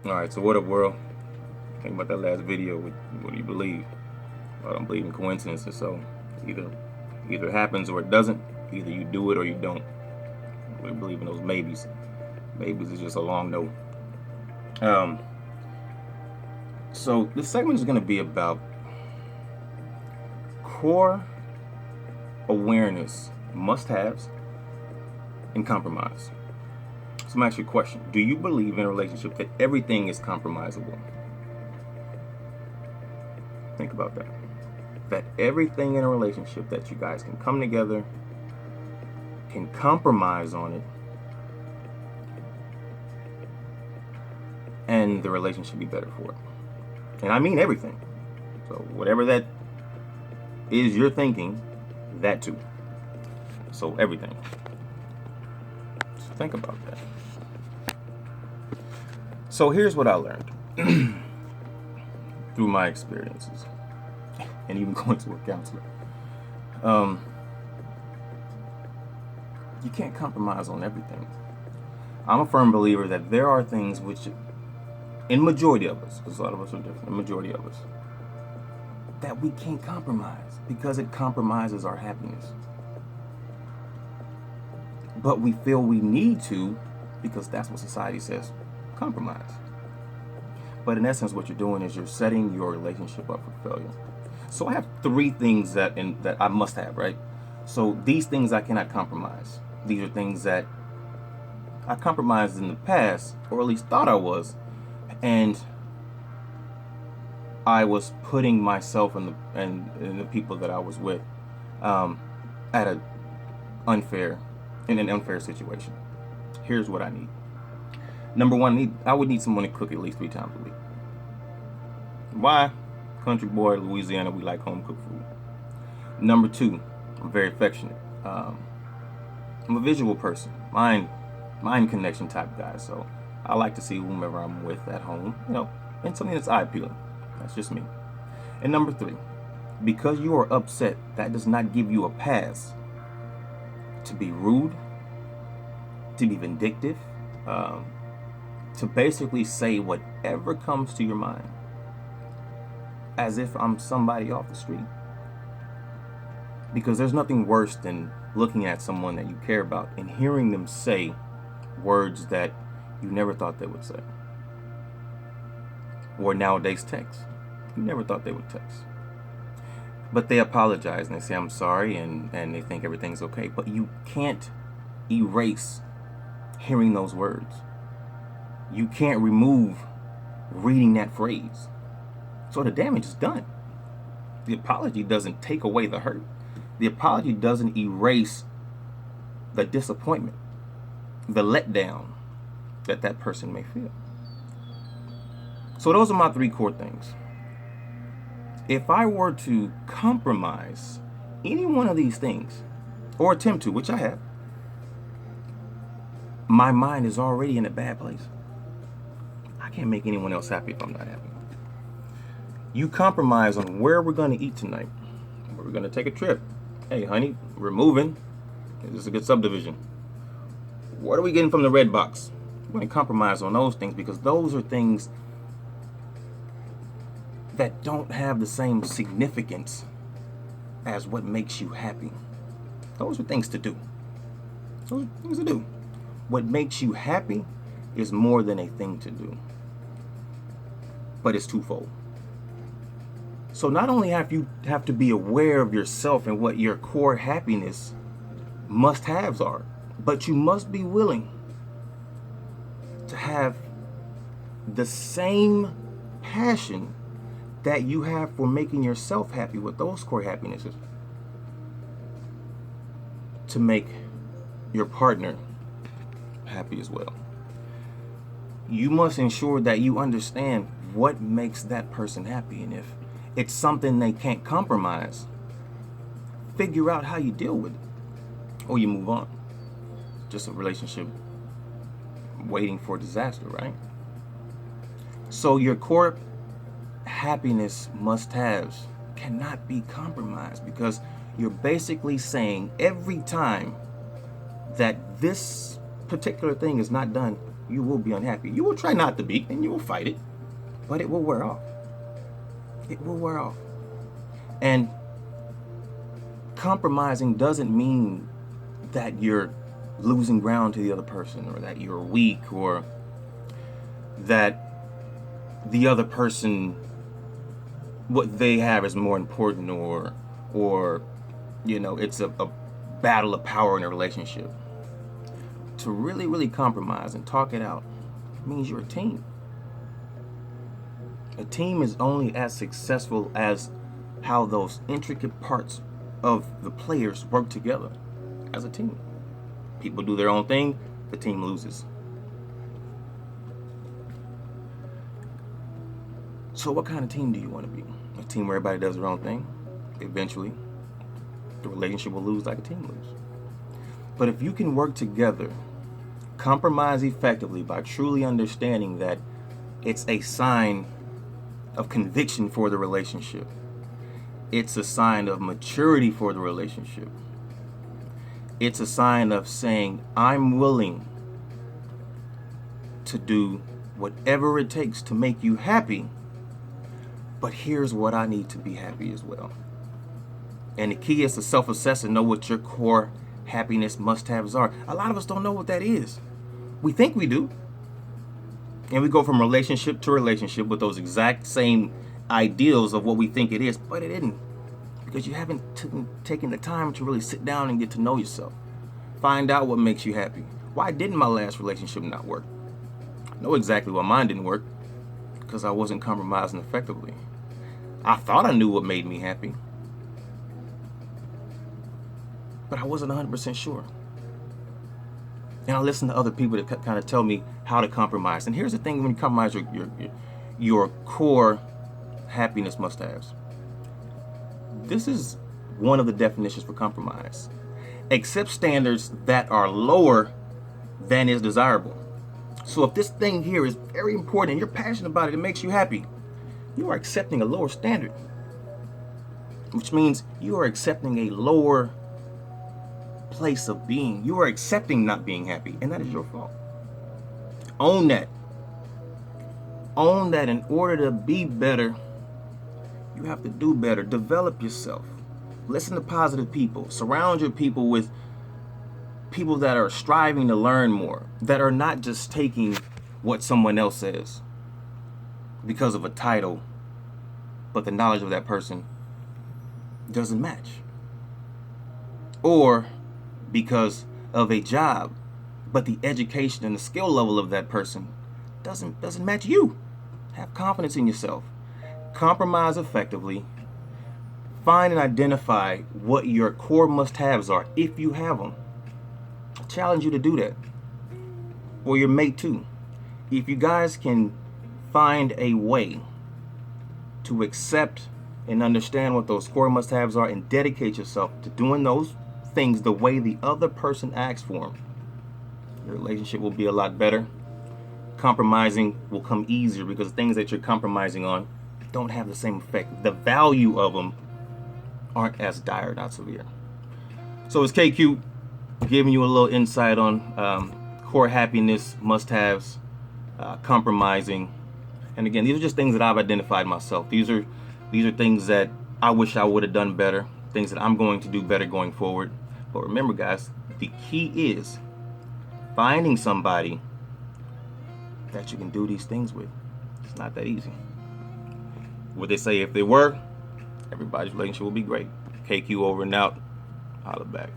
All right, so what up, world? Think about that last video. What do you believe? I don't believe in coincidences, so either either it happens or it doesn't. Either you do it or you don't. We believe in those maybes. Maybes is just a long no. Um, so this segment is going to be about core awareness, must-haves, and compromise. So I'm gonna ask you a question: do you believe in a relationship that everything is compromisable? Think about that. That everything in a relationship that you guys can come together, can compromise on it, and the relationship be better for it. And I mean everything. So whatever that is you're thinking, that too. So everything. So think about that. So here's what I learned through my experiences and even going to a counselor. You can't compromise on everything. I'm a firm believer that there are things which, in majority of us, because a lot of us are different, the majority of us, that we can't compromise because it compromises our happiness. But we feel we need to because that's what society says, compromise. But in essence, what you're doing is you're setting your relationship up for failure. So I have three things that I must have, right? So these things I cannot compromise. These are things that I compromised in the past, or at least thought I was, and I was putting myself and the people that I was with at an unfair situation. Here's what I need. Number one, I would need someone to cook at least 3 times a week. Why? Country boy, Louisiana, we like home cooked food. Number two, I'm very affectionate. I'm a visual person, mind connection type guy. So I like to see whomever I'm with at home, and something that's eye appealing. That's just me. And number three, because you are upset, that does not give you a pass to be rude, to be vindictive, to basically say whatever comes to your mind, as if I'm somebody off the street. Because there's nothing worse than looking at someone that you care about and hearing them say words that you never thought they would say. Or nowadays text. You never thought they would text. But they apologize and they say, I'm sorry, and they think everything's okay. But you can't erase hearing those words. You can't remove reading that phrase. So the damage is done. The apology doesn't take away the hurt. The apology doesn't erase the disappointment, the letdown that person may feel. So those are my 3 core things. If I were to compromise any one of these things, or attempt to, which I have, my mind is already in a bad place. I can't make anyone else happy if I'm not happy. You compromise on where we're going to eat tonight. We're going to take a trip. Hey, honey, we're moving. This is a good subdivision. What are we getting from the red box? We're going to compromise on those things because those are things that don't have the same significance as what makes you happy. Those are things to do. Those are things to do. What makes you happy is more than a thing to do, but it's twofold. So not only have to be aware of yourself and what your core happiness must-haves are, but you must be willing to have the same passion that you have for making yourself happy with those core happinesses to make your partner happy as well. You must ensure that you understand what makes that person happy, and if it's something they can't compromise, figure out how you deal with it, or you move on. Just a relationship waiting for disaster, right? So your core happiness must-haves cannot be compromised, because you're basically saying every time that this particular thing is not done, You will be unhappy. You will try not to be, and you will fight it, but it will wear off. It will wear off. And compromising doesn't mean that you're losing ground to the other person, or that you're weak, or that the other person, what they have is more important, or it's a battle of power in a relationship. To really, really compromise and talk it out means you're a team. A team is only as successful as how those intricate parts of the players work together as a team. People do their own thing, the team loses. So what kind of team do you want to be? A team where everybody does their own thing? Eventually, the relationship will lose like a team loses. But if you can work together, compromise effectively by truly understanding that it's a sign of conviction for the relationship. It's a sign of maturity for the relationship. It's a sign of saying, I'm willing to do whatever it takes to make you happy, but here's what I need to be happy as well. And the key is to self-assess and know what your core happiness must-haves are. A lot of us don't know what that is. We think we do. And we go from relationship to relationship with those exact same ideals of what we think it is, but it isn't. Because you haven't taken the time to really sit down and get to know yourself. Find out what makes you happy. Why didn't my last relationship not work? I know exactly why mine didn't work. Because I wasn't compromising effectively. I thought I knew what made me happy, but I wasn't 100% sure. And I listened to other people that kind of tell me how to compromise. And here's the thing: when you compromise your core happiness must-haves, this is one of the definitions for compromise. Accept standards that are lower than is desirable. So if this thing here is very important and you're passionate about it, it makes you happy, you are accepting a lower standard, which means you are accepting a lower place of being. You are accepting not being happy, and that is your fault. Own that. Own that in order to be better, you have to do better. Develop yourself. Listen to positive people. Surround your people with people that are striving to learn more, that are not just taking what someone else says because of a title, but the knowledge of that person doesn't match. Or because of a job, but the education and the skill level of that person doesn't match you. Have confidence in yourself. Compromise effectively. Find and identify what your core must-haves are, if you have them. I challenge you to do that. Or your mate too. If you guys can find a way to accept and understand what those core must-haves are and dedicate yourself to doing those things the way the other person asks for them, your relationship will be a lot better. Compromising will come easier because things that you're compromising on don't have the same effect. The value of them aren't as dire, not severe. So it's KQ giving you a little insight on core happiness must-haves, compromising. And again, these are just things that I've identified myself. These are things that I wish I would have done better, things that I'm going to do better going forward. But remember, guys, the key is finding somebody that you can do these things with. It's not that easy. What they say, if they were, everybody's relationship will be great. KQ over and out. Holla back.